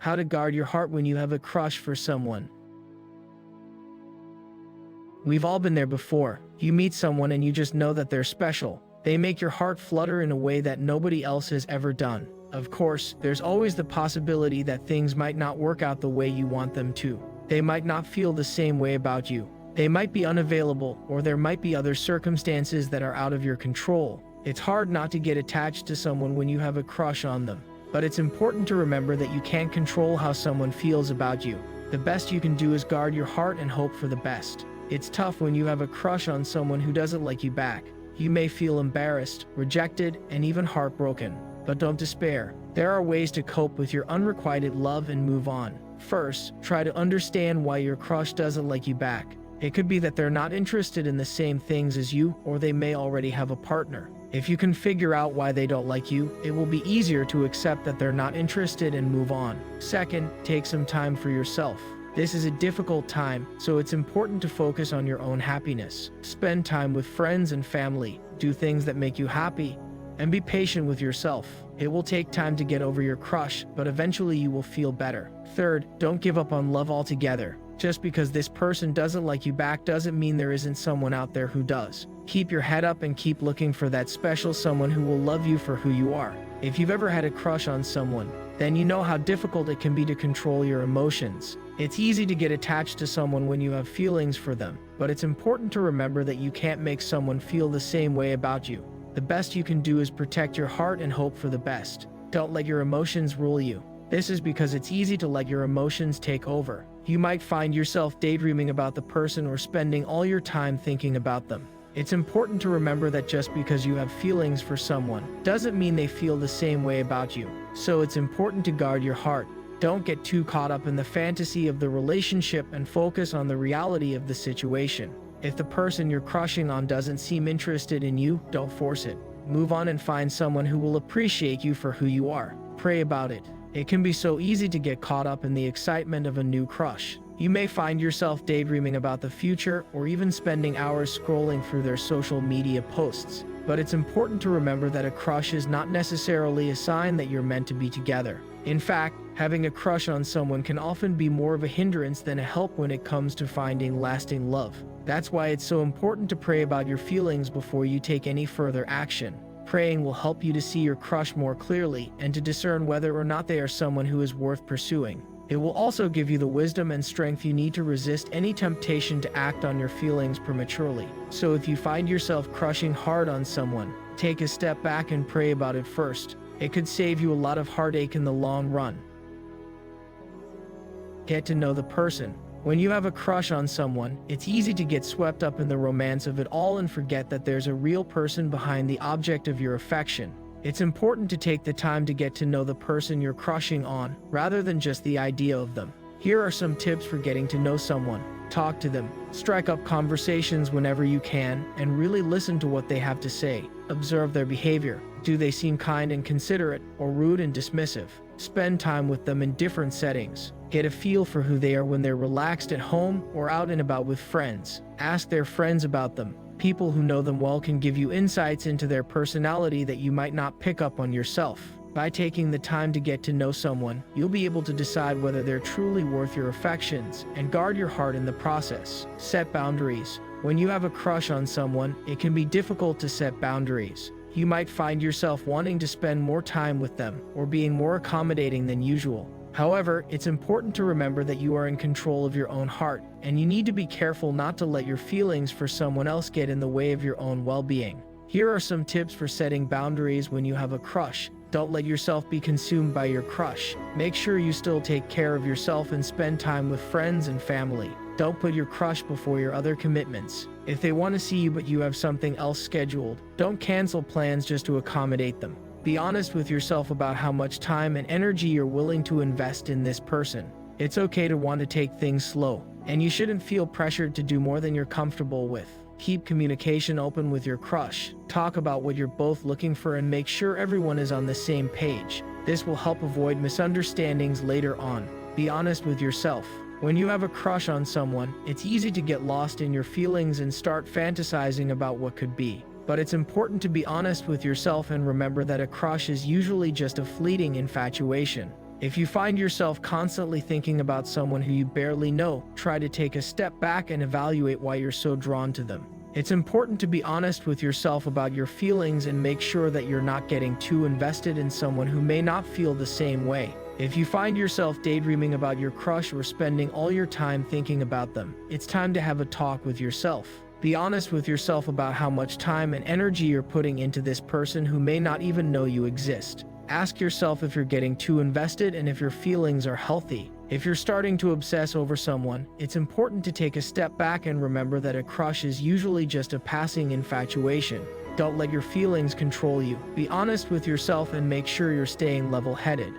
How to guard your heart when you have a crush for someone. We've all been there before. You meet someone and you just know that they're special. They make your heart flutter in a way that nobody else has ever done. Of course, there's always the possibility that things might not work out the way you want them to. They might not feel the same way about you. They might be unavailable, or there might be other circumstances that are out of your control. It's hard not to get attached to someone when you have a crush on them. But it's important to remember that you can't control how someone feels about you. The best you can do is guard your heart and hope for the best. It's tough when you have a crush on someone who doesn't like you back. You may feel embarrassed, rejected, and even heartbroken. But don't despair. There are ways to cope with your unrequited love and move on. First, try to understand why your crush doesn't like you back. It could be that they're not interested in the same things as you, or they may already have a partner. If you can figure out why they don't like you, it will be easier to accept that they're not interested and move on. Second, take some time for yourself. This is a difficult time, so it's important to focus on your own happiness. Spend time with friends and family, do things that make you happy, and be patient with yourself. It will take time to get over your crush, but eventually you will feel better. Third, don't give up on love altogether. Just because this person doesn't like you back doesn't mean there isn't someone out there who does. Keep your head up and keep looking for that special someone who will love you for who you are. If you've ever had a crush on someone, then you know how difficult it can be to control your emotions. It's easy to get attached to someone when you have feelings for them, but it's important to remember that you can't make someone feel the same way about you. The best you can do is protect your heart and hope for the best. Don't let your emotions rule you. This is because it's easy to let your emotions take over. You might find yourself daydreaming about the person or spending all your time thinking about them. It's important to remember that just because you have feelings for someone doesn't mean they feel the same way about you. So it's important to guard your heart. Don't get too caught up in the fantasy of the relationship and focus on the reality of the situation. If the person you're crushing on doesn't seem interested in you, don't force it. Move on and find someone who will appreciate you for who you are. Pray about it. It can be so easy to get caught up in the excitement of a new crush. You may find yourself daydreaming about the future or even spending hours scrolling through their social media posts. But it's important to remember that a crush is not necessarily a sign that you're meant to be together. In fact, having a crush on someone can often be more of a hindrance than a help when it comes to finding lasting love. That's why it's so important to pray about your feelings before you take any further action. Praying will help you to see your crush more clearly and to discern whether or not they are someone who is worth pursuing. It will also give you the wisdom and strength you need to resist any temptation to act on your feelings prematurely. So if you find yourself crushing hard on someone, take a step back and pray about it first. It could save you a lot of heartache in the long run. Get to know the person. When you have a crush on someone, it's easy to get swept up in the romance of it all and forget that there's a real person behind the object of your affection. It's important to take the time to get to know the person you're crushing on, rather than just the idea of them. Here are some tips for getting to know someone. Talk to them, strike up conversations whenever you can, and really listen to what they have to say. Observe their behavior. Do they seem kind and considerate, or rude and dismissive? Spend time with them in different settings. Get a feel for who they are when they're relaxed at home or out and about with friends. Ask their friends about them. People who know them well can give you insights into their personality that you might not pick up on yourself. By taking the time to get to know someone, you'll be able to decide whether they're truly worth your affections and guard your heart in the process. Set boundaries. When you have a crush on someone, it can be difficult to set boundaries. You might find yourself wanting to spend more time with them or being more accommodating than usual. However, it's important to remember that you are in control of your own heart, and you need to be careful not to let your feelings for someone else get in the way of your own well-being. Here are some tips for setting boundaries when you have a crush. Don't let yourself be consumed by your crush. Make sure you still take care of yourself and spend time with friends and family. Don't put your crush before your other commitments. If they want to see you but you have something else scheduled, don't cancel plans just to accommodate them. Be honest with yourself about how much time and energy you're willing to invest in this person. It's okay to want to take things slow, and you shouldn't feel pressured to do more than you're comfortable with. Keep communication open with your crush. Talk about what you're both looking for and make sure everyone is on the same page. This will help avoid misunderstandings later on. Be honest with yourself. When you have a crush on someone, it's easy to get lost in your feelings and start fantasizing about what could be. But it's important to be honest with yourself and remember that a crush is usually just a fleeting infatuation. If you find yourself constantly thinking about someone who you barely know, try to take a step back and evaluate why you're so drawn to them. It's important to be honest with yourself about your feelings and make sure that you're not getting too invested in someone who may not feel the same way. If you find yourself daydreaming about your crush or spending all your time thinking about them, it's time to have a talk with yourself. Be honest with yourself about how much time and energy you're putting into this person who may not even know you exist. Ask yourself if you're getting too invested and if your feelings are healthy. If you're starting to obsess over someone, it's important to take a step back and remember that a crush is usually just a passing infatuation. Don't let your feelings control you. Be honest with yourself and make sure you're staying level-headed.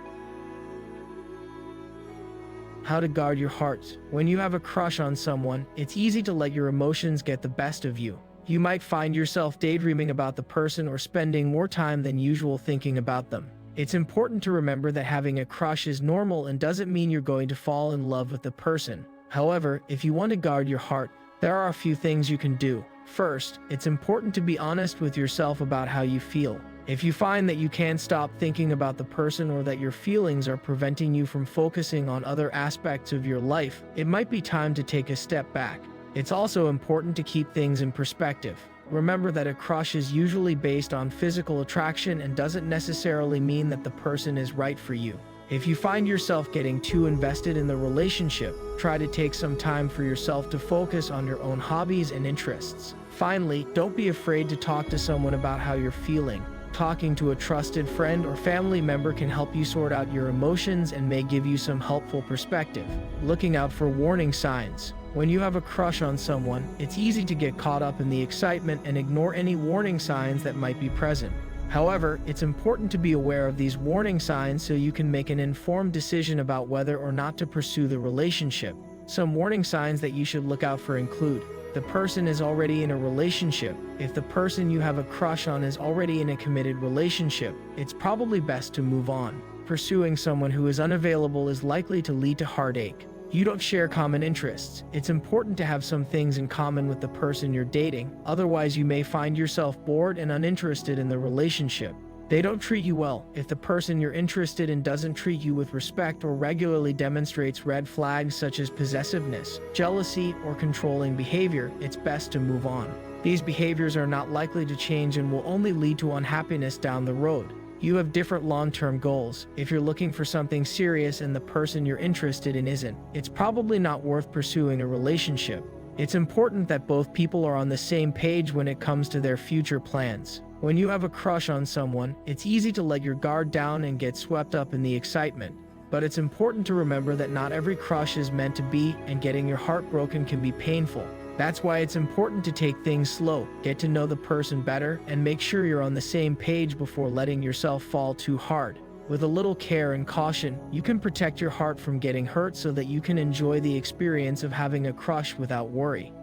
How to guard your heart. When you have a crush on someone, it's easy to let your emotions get the best of you. You might find yourself daydreaming about the person or spending more time than usual thinking about them. It's important to remember that having a crush is normal and doesn't mean you're going to fall in love with the person. However, if you want to guard your heart, there are a few things you can do. First, it's important to be honest with yourself about how you feel. If you find that you can't stop thinking about the person or that your feelings are preventing you from focusing on other aspects of your life, it might be time to take a step back. It's also important to keep things in perspective. Remember that a crush is usually based on physical attraction and doesn't necessarily mean that the person is right for you. If you find yourself getting too invested in the relationship, try to take some time for yourself to focus on your own hobbies and interests. Finally, don't be afraid to talk to someone about how you're feeling. Talking to a trusted friend or family member can help you sort out your emotions and may give you some helpful perspective. Looking out for warning signs. When you have a crush on someone, it's easy to get caught up in the excitement and ignore any warning signs that might be present. However, it's important to be aware of these warning signs so you can make an informed decision about whether or not to pursue the relationship. Some warning signs that you should look out for include: the person is already in a relationship. If the person you have a crush on is already in a committed relationship, it's probably best to move on. Pursuing someone who is unavailable is likely to lead to heartache. You don't share common interests. It's important to have some things in common with the person you're dating, otherwise you may find yourself bored and uninterested in the relationship. They don't treat you well. If the person you're interested in doesn't treat you with respect or regularly demonstrates red flags such as possessiveness, jealousy, or controlling behavior, it's best to move on. These behaviors are not likely to change and will only lead to unhappiness down the road. You have different long-term goals. If you're looking for something serious and the person you're interested in isn't, it's probably not worth pursuing a relationship. It's important that both people are on the same page when it comes to their future plans. When you have a crush on someone, it's easy to let your guard down and get swept up in the excitement. But it's important to remember that not every crush is meant to be, and getting your heart broken can be painful. That's why it's important to take things slow, get to know the person better, and make sure you're on the same page before letting yourself fall too hard. With a little care and caution, you can protect your heart from getting hurt so that you can enjoy the experience of having a crush without worry.